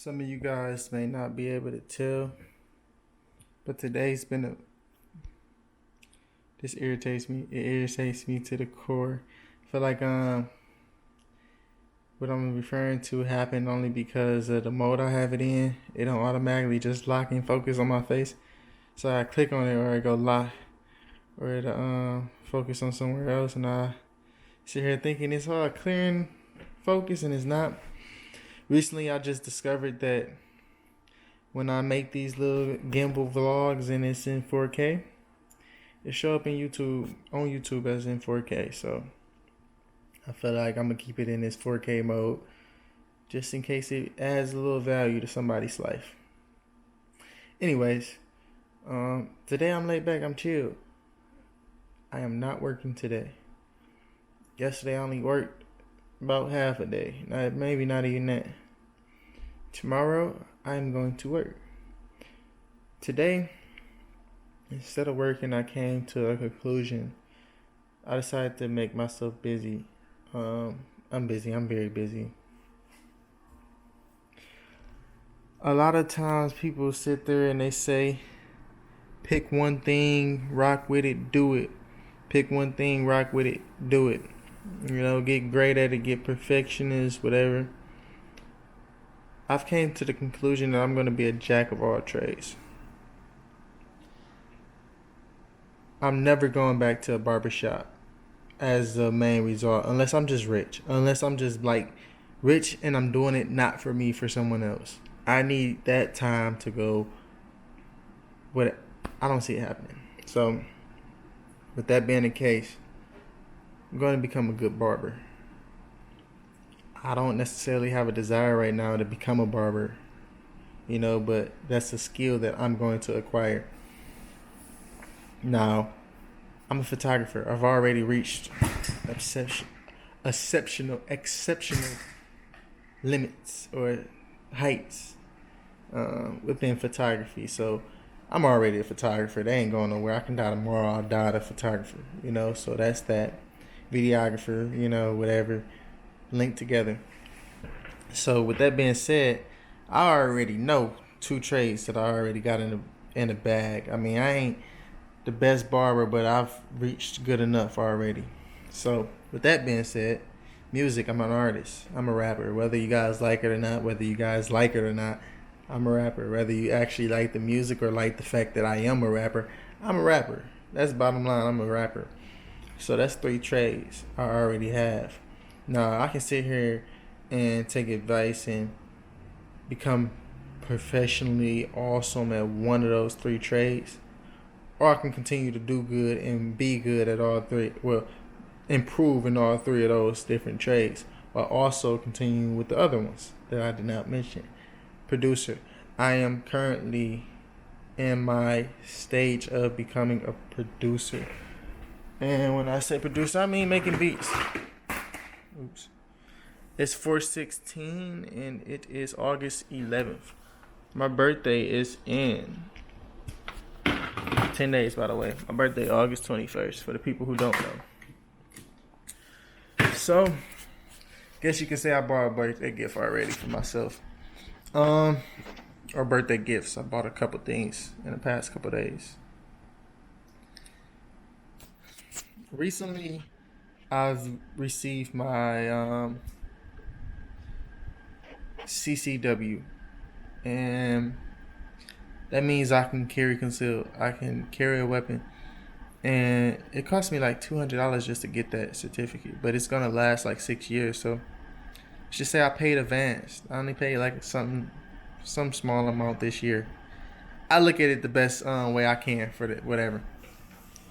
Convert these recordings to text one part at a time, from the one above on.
Some of you guys may not be able to tell, but today's been a. This irritates me. It irritates me to the core. I feel like what I'm referring to happened only because of the mode I have it in. It don't automatically just lock and focus on my face, so I click on it or I go lock, or it focus on somewhere else, and I sit here thinking it's all clearing focus, and it's not. Recently, I just discovered that when I make these little gimbal vlogs and it's in 4K, it show up in on YouTube as in 4K. So I feel like I'm gonna keep it in this 4K mode just in case it adds a little value to somebody's life. Anyways, today I'm laid back, I'm chilled. I am not working today. Yesterday I only worked about half a day. Maybe not even that. Tomorrow I'm going to work. Today, instead of working, I came to a conclusion. I decided to make myself busy. I'm busy. I'm very busy. A lot of times people sit there and they say, pick one thing, rock with it, do it. Pick one thing, rock with it, do it. Get great at it, get perfectionist, whatever. I've came to the conclusion that I'm going to be a jack of all trades. I'm never going back to a barbershop as the main result, unless I'm just rich. Unless I'm just like rich and I'm doing it not for me, for someone else. I need that time to go. But I don't see it happening. So, with that being the case, I'm going to become a good barber. I don't necessarily have a desire right now to become a barber, but that's a skill that I'm going to acquire. Now, I'm a photographer. I've already reached exceptional limits or heights within photography. So I'm already a photographer. They ain't going nowhere. I can die tomorrow. I'll die a photographer. So that's that. Videographer, whatever. Linked together. So with that being said, I already know 2 trades that I already got in the bag. I mean, I ain't the best barber, but I've reached good enough already. So with that being said, music, I'm an artist. I'm a rapper. Whether you guys like it or not, I'm a rapper. Whether you actually like the music or like the fact that I am a rapper, I'm a rapper. That's bottom line. I'm a rapper. So that's 3 trades I already have. Now, I can sit here and take advice and become professionally awesome at one of those 3 trades. Or I can continue to do good and be good at all 3. Well, improve in all 3 of those different trades. While also continuing with the other ones that I did not mention. Producer. I am currently in my stage of becoming a producer. And when I say producer, I mean making beats. Oops. It's 4/16 and it is August 11th. My birthday is in 10 days, by the way. My birthday August 21st, for the people who don't know. So, guess you can say I bought a birthday gift already for myself. Or birthday gifts. I bought a couple things in the past couple days. Recently, I've received my CCW, and that means I can carry concealed. I can carry a weapon, and it cost me like $200 just to get that certificate, but it's gonna last like 6 years. So just say I paid advanced. I only paid like some small amount this year. I look at it the best way I can for the whatever.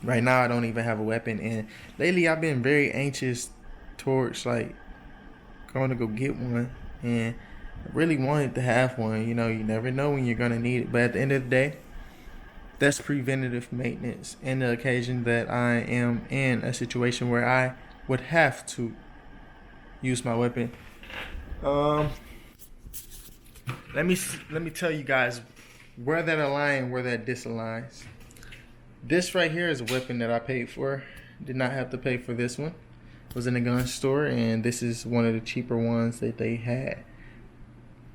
Right now, I don't even have a weapon, and lately I've been very anxious towards like going to go get one, and I really wanted to have one. You never know when you're gonna need it, but at the end of the day, that's preventative maintenance. In the occasion that I am in a situation where I would have to use my weapon, let me tell you guys where that align, where that disaligns. This right here is a weapon that I paid for. Did not have to pay for this one. Was in a gun store, and this is one of the cheaper ones that they had.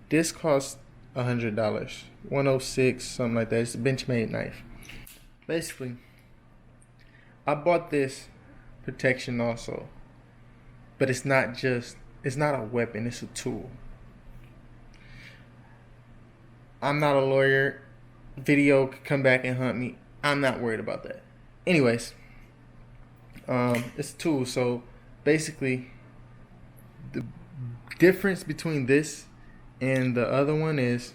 This cost $100, 106, something like that. It's a Benchmade knife. Basically, I bought this protection also, but it's not a weapon, it's a tool. I'm not a lawyer. Video could come back and hunt me. I'm not worried about that. Anyways, it's a tool. So basically, the difference between this and the other one is,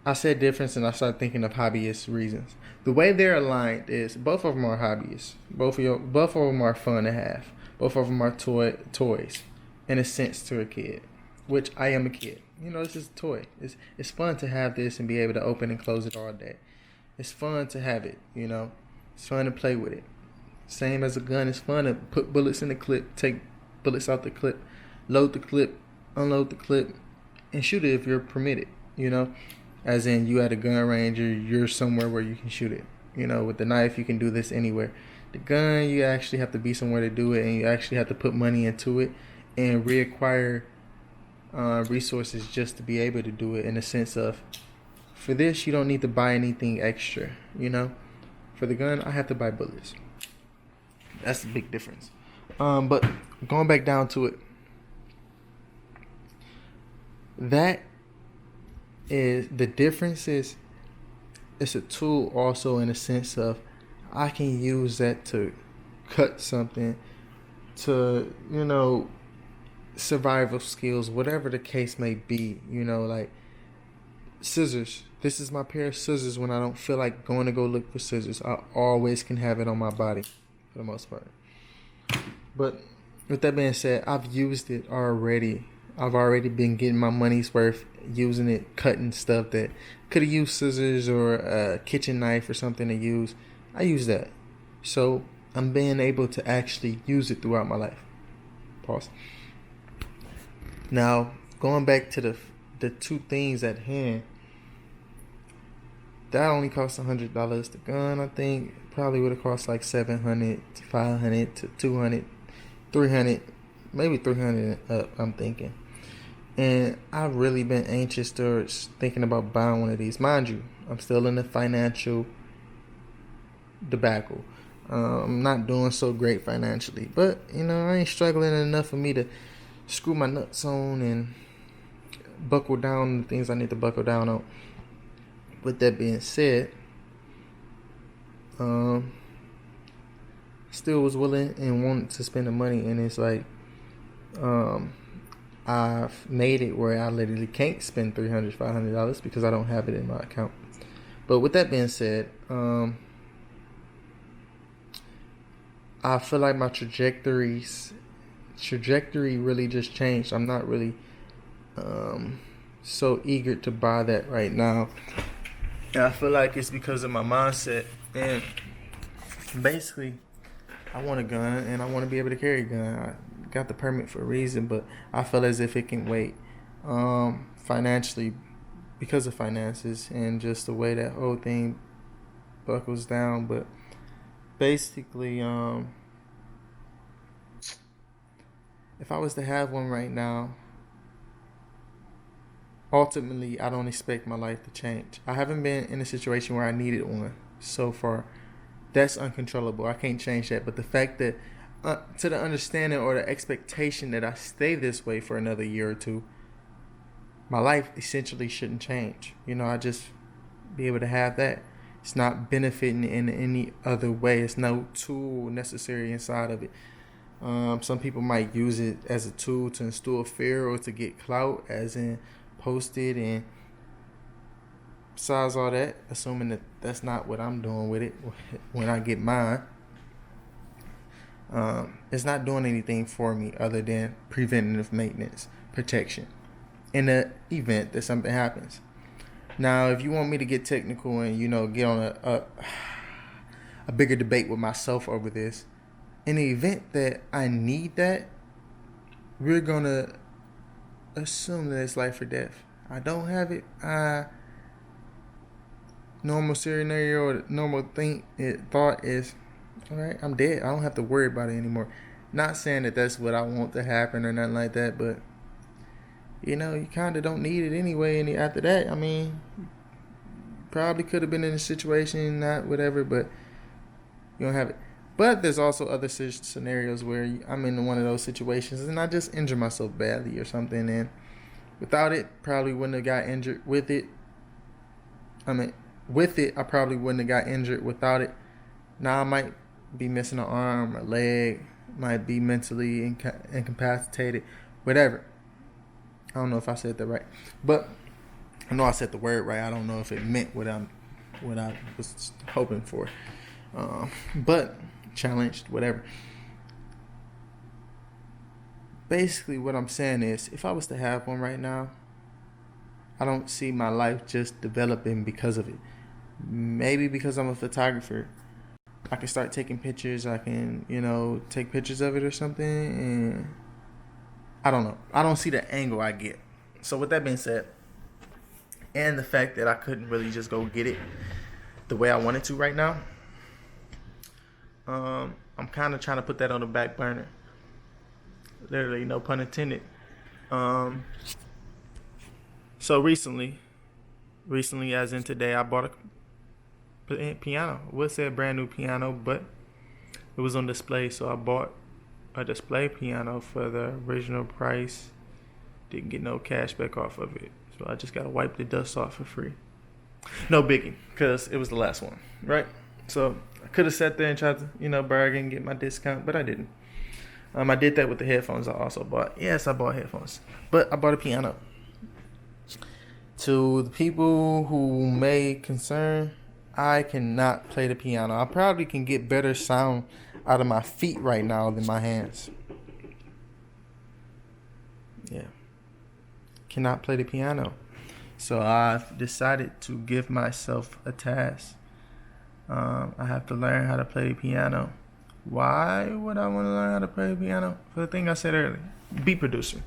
I said difference and I started thinking of hobbyist reasons. The way they're aligned is both of them are hobbyists. Both of them are fun to have. Both of them are toys, in a sense, to a kid, which I am a kid. You know, this is a toy. It's fun to have this and be able to open and close it all day. It's fun to have it. You know, it's fun to play with it. Same as a gun. It's fun to put bullets in the clip, take bullets out the clip, load the clip, unload the clip, and shoot it if you're permitted. You know. As in, you at a gun range or you're somewhere where you can shoot it. You know, with the knife, you can do this anywhere. The gun, you actually have to be somewhere to do it, and you actually have to put money into it and reacquire resources just to be able to do it, in the sense of, for this, you don't need to buy anything extra, you know? For the gun, I have to buy bullets. That's the big difference. But going back down to it, that is the difference. Is it's a tool also, in a sense of, I can use that to cut something, to, you know, survival skills, whatever the case may be. You know, like scissors. This is my pair of scissors. When I don't feel like going to go look for scissors, I always can have it on my body for the most part. But with that being said, I've used it already. I've already been getting my money's worth using it, cutting stuff that could have used scissors or a kitchen knife or something to use. I use that. So I'm being able to actually use it throughout my life. Pause. Now, going back to the two things at hand, that only cost $100. The gun, I think, probably would have cost like $700 to $500 to $200, $300, maybe $300 up, I'm thinking. And I've really been anxious towards thinking about buying one of these. Mind you, I'm still in the financial debacle. I'm not doing so great financially. But, you know, I ain't struggling enough for me to screw my nuts on and buckle down the things I need to buckle down on. With that being said, still was willing and wanted to spend the money. And it's like, I've made it where I literally can't spend $300, $500 because I don't have it in my account. But with that being said, I feel like my trajectory really just changed. I'm not really so eager to buy that right now. And I feel like it's because of my mindset. And basically, I want a gun and I want to be able to carry a gun. I got the permit for a reason, but I feel as if it can wait financially, because of finances and just the way that whole thing buckles down. But basically, if I was to have one right now, ultimately, I don't expect my life to change. I haven't been in a situation where I needed one so far. That's uncontrollable. I can't change that. But the fact that, to the understanding or the expectation that I stay this way for another year or two, my life essentially shouldn't change. You know, I just be able to have that. It's not benefiting in any other way. It's no tool necessary inside of it. Some people might use it as a tool to instill fear or to get clout, as in post it, and besides all that, assuming that that's not what I'm doing with it when I get mine. It's not doing anything for me other than preventative maintenance, protection, in the event that something happens. Now, if you want me to get technical and, you know, get on a bigger debate with myself over this, in the event that I need that, we're gonna assume that it's life or death. I don't have it. Normal scenario or normal thought is, all right, I'm dead. I don't have to worry about it anymore. Not saying that that's what I want to happen or nothing like that, but You kind of don't need it anyway. And after that, I mean, probably could have been in a situation, not whatever, but you don't have it. But there's also other scenarios where I'm in one of those situations and I just injure myself badly or something. And without it, probably wouldn't have got injured. With it, I probably wouldn't have got injured. Without it, now I might be missing an arm, a leg, might be mentally incapacitated, whatever. I don't know if I said that right, but I know I said the word right. I don't know if it meant what I was hoping for, but challenged, whatever. Basically, what I'm saying is, if I was to have one right now, I don't see my life just developing because of it. Maybe because I'm a photographer, I can start taking pictures. I can, take pictures of it or something, and I don't know. I don't see the angle I get. So with that being said, and the fact that I couldn't really just go get it the way I wanted to right now, I'm kind of trying to put that on the back burner. Literally, no pun intended. So recently as in today, I bought a piano. I would say a brand new piano, but it was on display, so I bought a display piano for the original price. Didn't get no cash back off of it, so I just gotta wipe the dust off for free. No biggie, because it was the last one, right? So I could have sat there and tried to, bargain and get my discount, but I didn't. I did that with the headphones I also bought. Yes, I bought headphones, but I bought a piano. To the people who may concern, I cannot play the piano. I probably can get better sound out of my feet right now than my hands. Yeah. Cannot play the piano. So I've decided to give myself a task. I have to learn how to play the piano. Why would I want to learn how to play the piano? For the thing I said earlier, beat producer.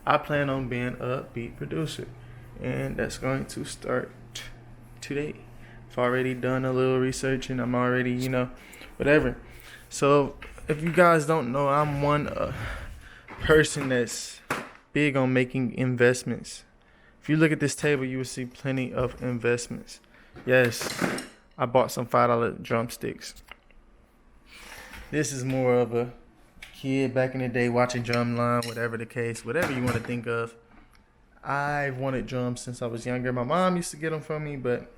I plan on being a beat producer, and that's going to start today. I've already done a little research, and I'm already, whatever. So if you guys don't know, I'm one person that's big on making investments. If you look at this table, you will see plenty of investments. Yes, I bought some $5 drumsticks. This is more of a kid back in the day watching drumline, whatever the case, whatever you want to think of. I've wanted drums since I was younger. My mom used to get them for me, but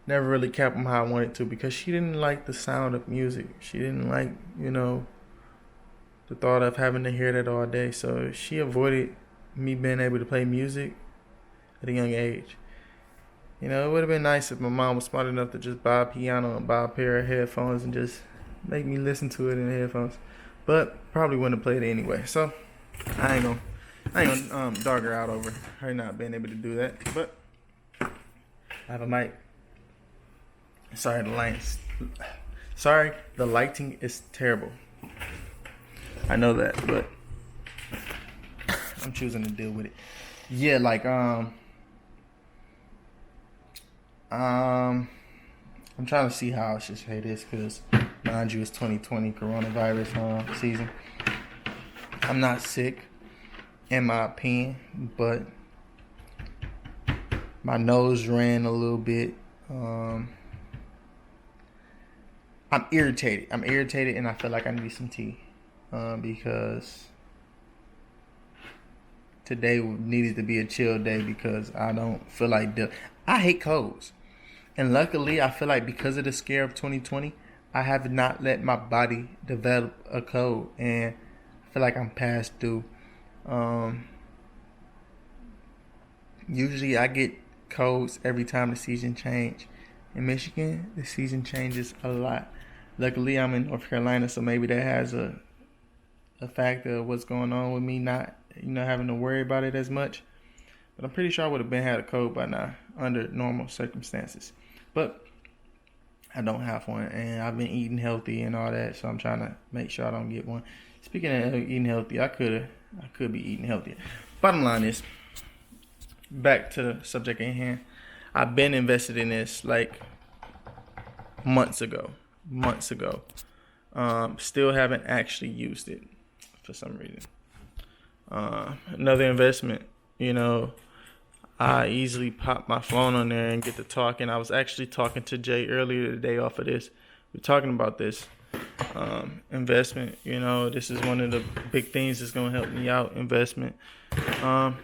never really kept them how I wanted to because she didn't like the sound of music. She didn't like, the thought of having to hear that all day. So she avoided me being able to play music at a young age. It would have been nice if my mom was smart enough to just buy a piano and buy a pair of headphones and just make me listen to it in the headphones. But probably wouldn't have played it anyway. So I ain't gonna dog her out over her not being able to do that. But I have a mic. Sorry, the lighting is terrible. I know that, but I'm choosing to deal with it. Yeah, I'm trying to see how I should say this because, mind you, it's 2020 coronavirus season. I'm not sick, in my opinion, but my nose ran a little bit. I'm irritated, and I feel like I need some tea because today needed to be a chill day because I don't feel like I hate colds. And luckily, I feel like because of the scare of 2020, I have not let my body develop a cold. And I feel like I'm past due. Usually, I get colds every time the season changes. In Michigan, the season changes a lot. Luckily, I'm in North Carolina, so maybe that has a factor of what's going on with me not, having to worry about it as much. But I'm pretty sure I would have had a cold by now under normal circumstances. But I don't have one, and I've been eating healthy and all that, so I'm trying to make sure I don't get one. Speaking of eating healthy, I could be eating healthier. Bottom line is, back to the subject at hand. I've been invested in this like months ago. Still haven't actually used it for some reason. Another investment, you know, I easily pop my phone on there and get to talking. I was actually talking to Jay earlier today off of this. We're talking about this investment. You know, this is one of the big things that's gonna help me out. Investment. Um,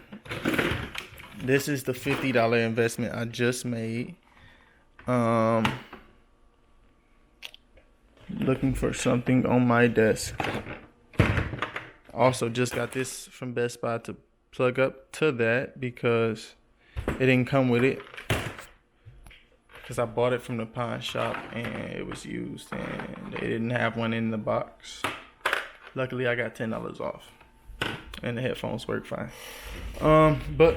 this is the $50 investment I just made. Looking for something on my desk. Also, just got this from Best Buy to plug up to that because it didn't come with it. Because I bought it from the pawn shop and it was used and they didn't have one in the box. Luckily, I got $10 off and the headphones work fine. But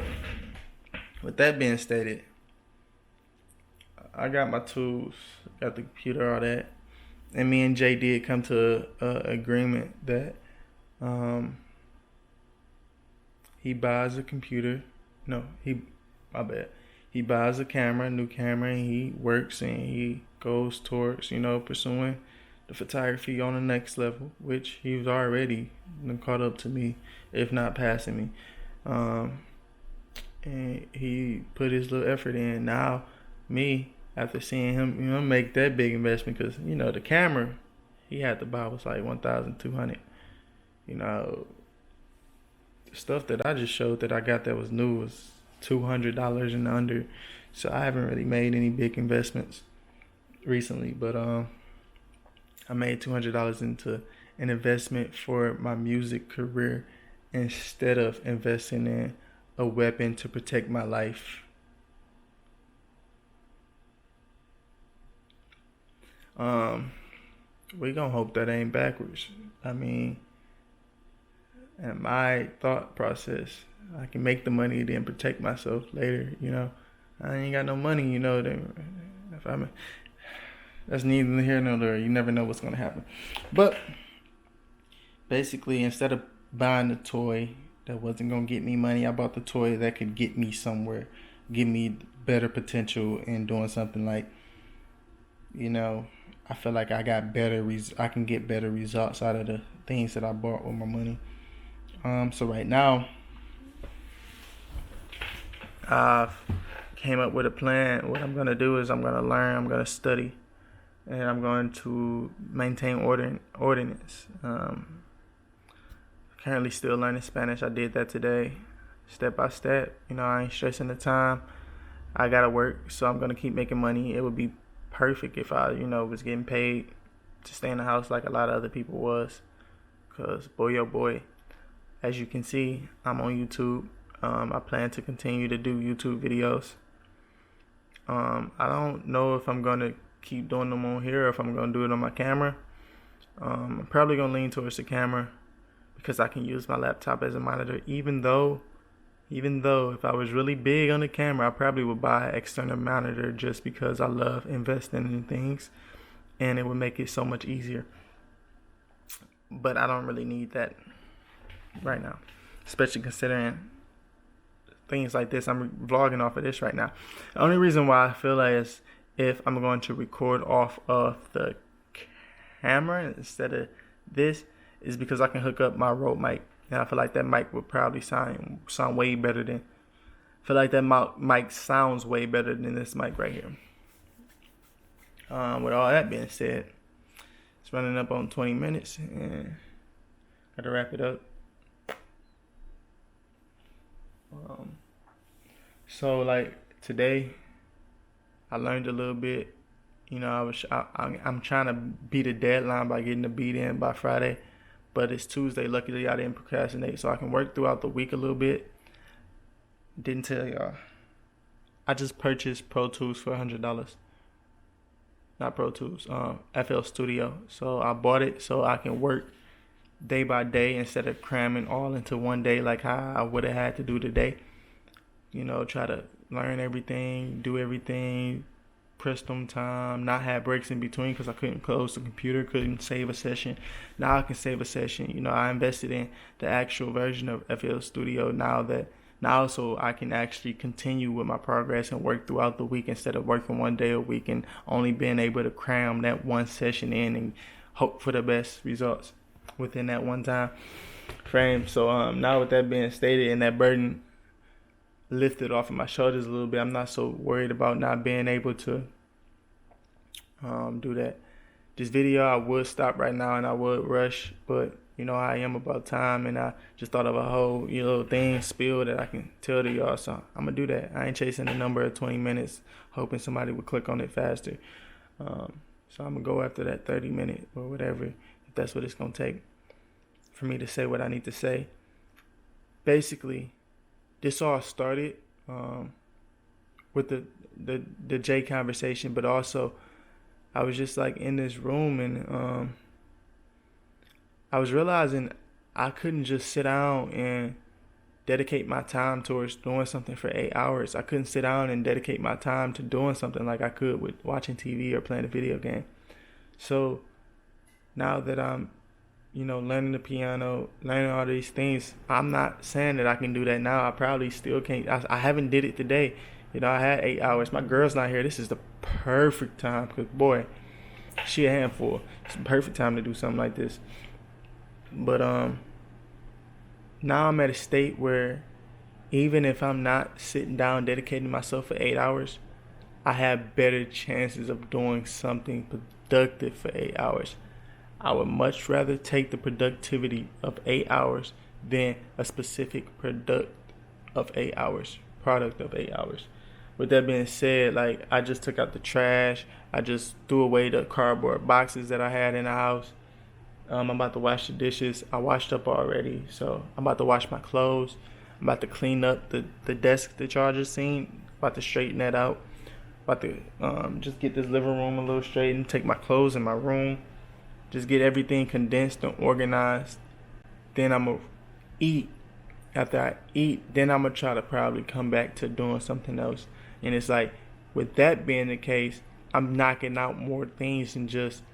with that being stated, I got my tools, got the computer, all that. And me and Jay did come to an agreement that he buys a computer. No, my bad. He buys a camera, a new camera, and he works and he goes towards, pursuing the photography on the next level, which he's already caught up to me, if not passing me. And he put his little effort in. Now, me, after seeing him, make that big investment, because, the camera he had to buy was like $1,200. The stuff that I just showed that I got that was new was $200 and under. So I haven't really made any big investments recently, but I made $200 into an investment for my music career instead of investing in a weapon to protect my life. We gonna hope that ain't backwards. I mean, in my thought process, I can make the money then protect myself later. I ain't got no money. That's neither here nor there. You never know what's gonna happen. But basically, instead of buying the toy that wasn't gonna get me money, I bought the toy that could get me somewhere, give me better potential in doing something like, I feel like I got I can get better results out of the things that I bought with my money. So right now, I've came up with a plan. What I'm gonna do is I'm gonna learn, I'm gonna study, and I'm going to maintain ordinance. Currently still learning Spanish. I did that today, step by step. I ain't stressing the time. I gotta work, so I'm gonna keep making money. It would be perfect if I, was getting paid to stay in the house like a lot of other people was. Cause boy, oh boy, as you can see, I'm on YouTube. I plan to continue to do YouTube videos. I don't know if I'm gonna keep doing them on here or if I'm gonna do it on my camera. I'm probably gonna lean towards the camera because I can use my laptop as a monitor. Even though if I was really big on the camera, I probably would buy an external monitor just because I love investing in things and it would make it so much easier. But I don't really need that right now, especially considering things like this. I'm vlogging off of this right now. The only reason why I feel like is if I'm going to record off of the camera instead of this is because I can hook up my Rode mic. And I feel like that mic would probably sound way better than. I feel like that mic sounds way better than this mic right here. With all that being said, it's running up on 20 minutes and gotta wrap it up. So like today, I learned a little bit. I'm trying to beat a deadline by getting the beat in by Friday. But it's Tuesday. Luckily, I didn't procrastinate, so I can work throughout the week a little bit. Didn't tell y'all. I just purchased Pro Tools for $100. Not Pro Tools, FL Studio. So I bought it so I can work day by day instead of cramming all into one day like how I would have had to do today. Try to learn everything, do everything, press them time, not have breaks in between because I couldn't close the computer, couldn't save a session. Now I can save a session. I invested in the actual version of FL Studio now so I can actually continue with my progress and work throughout the week instead of working one day a week and only being able to cram that one session in and hope for the best results within that one time. frame. So now with that being stated and that burden lifted off of my shoulders a little bit, I'm not so worried about not being able to do that. This video, I would stop right now and I would rush, but you know I am about time, and I just thought of a whole thing spill that I can tell to y'all, so I'm gonna do that. I ain't chasing the number of 20 minutes hoping somebody would click on it faster. So I'm gonna go after that 30-minute or whatever, if that's what it's gonna take for me to say what I need to say. Basically, this all started with the J conversation, but also I was just like in this room, and I was realizing I couldn't just sit down and dedicate my time towards doing something for 8 hours. I couldn't sit down and dedicate my time to doing something like I could with watching TV or playing a video game. So now that I'm, learning the piano, learning all these things, I'm not saying that I can do that now. I probably still can't. I haven't did it today. I had 8 hours. My girl's not here. This is the perfect time because, boy, she a handful. It's the perfect time to do something like this. But now I'm at a state where even if I'm not sitting down dedicating myself for 8 hours, I have better chances of doing something productive for 8 hours. I would much rather take the productivity of 8 hours than a specific product of 8 hours. With that being said, like, I just took out the trash. I just threw away the cardboard boxes that I had in the house. I'm about to wash the dishes. I washed up already, so I'm about to wash my clothes. I'm about to clean up the desk that y'all just seen. About to straighten that out. About to just get this living room a little straightened. Take my clothes in my room. Just get everything condensed and organized. Then I'm going to eat. After I eat, then I'm going to try to probably come back to doing something else. And it's like, with that being the case, I'm knocking out more things than just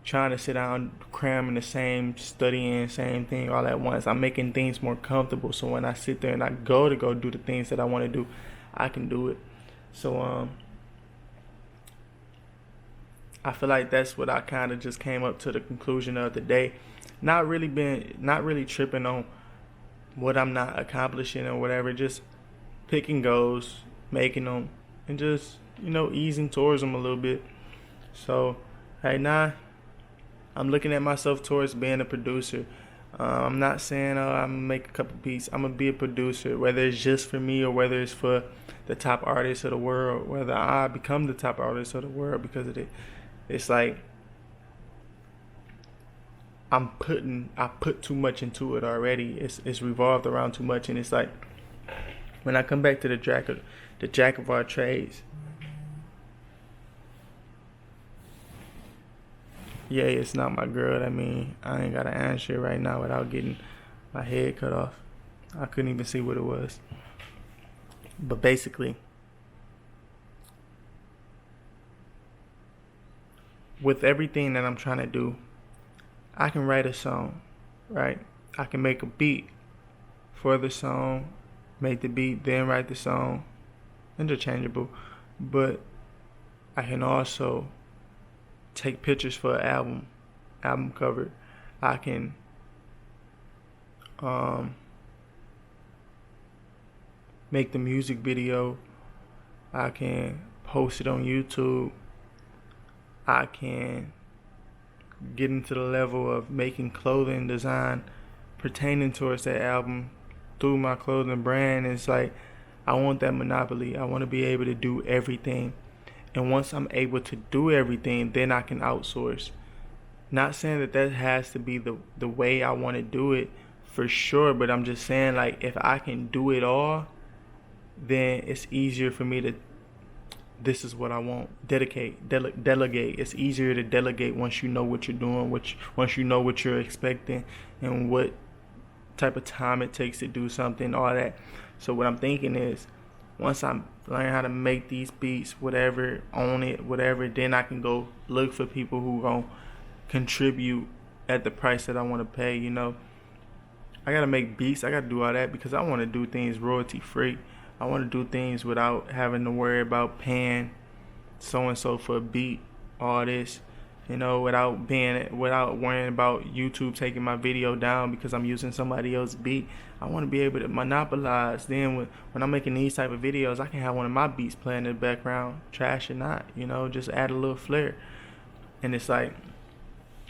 trying to sit down, cramming the same, studying, same thing all at once. I'm making things more comfortable, so when I sit there and I go do the things that I want to do, I can do it. So I feel like that's what I kind of just came up to the conclusion of the day. Not really tripping on what I'm not accomplishing or whatever, just picking goals, making them, and just, easing towards them a little bit. So right now, I'm looking at myself towards being a producer. I'm not saying, I'm going to make a couple beats. I'm going to be a producer, whether it's just for me or whether it's for the top artists of the world, whether I become the top artist of the world because of it. It's like I put too much into it already. It's revolved around too much, and it's like when I come back to the jack of our trades. Yeah, it's not my girl. I mean, I ain't gotta answer it right now without getting my head cut off. I couldn't even see what it was. But basically, with everything that I'm trying to do, I can write a song, right? I can make a beat for the song, make the beat, then write the song. Interchangeable. But I can also take pictures for an album cover. I can make the music video. I can post it on YouTube. I can get into the level of making clothing design pertaining towards that album through my clothing brand. It's like I want that monopoly. I want to be able to do everything. And once I'm able to do everything, then I can outsource. Not saying that has to be the way I want to do it for sure, but I'm just saying, like, if I can do it all, then it's easier for me to, this is what I want, delegate. It's easier to delegate once you know what you're doing, once you know what you're expecting and what type of time it takes to do something, all that. So what I'm thinking is, once I learn how to make these beats, whatever, own it, whatever, then I can go look for people who gon' contribute at the price that I want to pay. I gotta make beats. I gotta do all that because I want to do things royalty free. I want to do things without having to worry about paying so and so for a beat, all this. you know, without worrying about YouTube taking my video down because I'm using somebody else's beat. I want to be able to monopolize. Then when I'm making these type of videos, I can have one of my beats playing in the background, trash or not, you know, just add a little flair. And it's like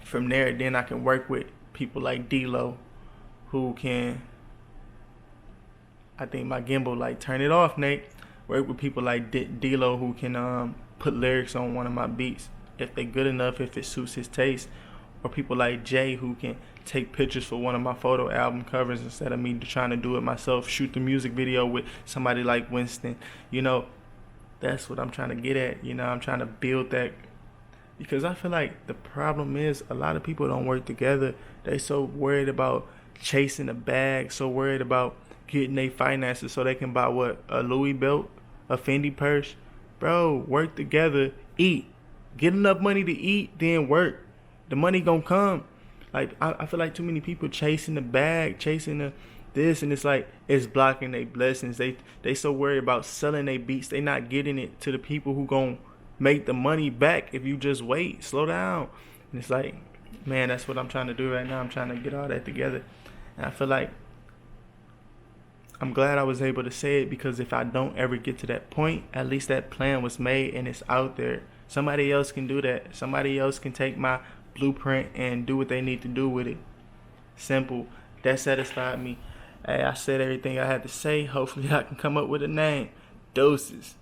from there, then I can work with people like D-Lo, who can, I think my gimbal, like, turn it off, Nate. Work with people like D-Lo who can put lyrics on one of my beats if they good enough, if it suits his taste. Or people like Jay who can take pictures for one of my photo album covers instead of me trying to do it myself. Shoot the music video with somebody like Winston. You know, that's what I'm trying to get at. You know, I'm trying to build that, because I feel like the problem is a lot of people don't work together. They so worried about chasing a bag, so worried about getting their finances so they can buy what, a Louis belt, a Fendi purse. Bro, work together, eat, get enough money to eat, then work. The money gonna come. Like I feel like too many people chasing the bag, chasing the this, and it's like it's blocking their blessings. They so worried about selling their beats, they not getting it to the people who gon' make the money back if you just wait, slow down. And it's like, man, that's what I'm trying to do right now. I'm trying to get all that together, and I feel like I'm glad I was able to say it, because if I don't ever get to that point, at least that plan was made and it's out there. Somebody else can do that. Somebody else can take my blueprint and do what they need to do with it. Simple. That satisfied me. Hey, I said everything I had to say. Hopefully I can come up with a name. Doses.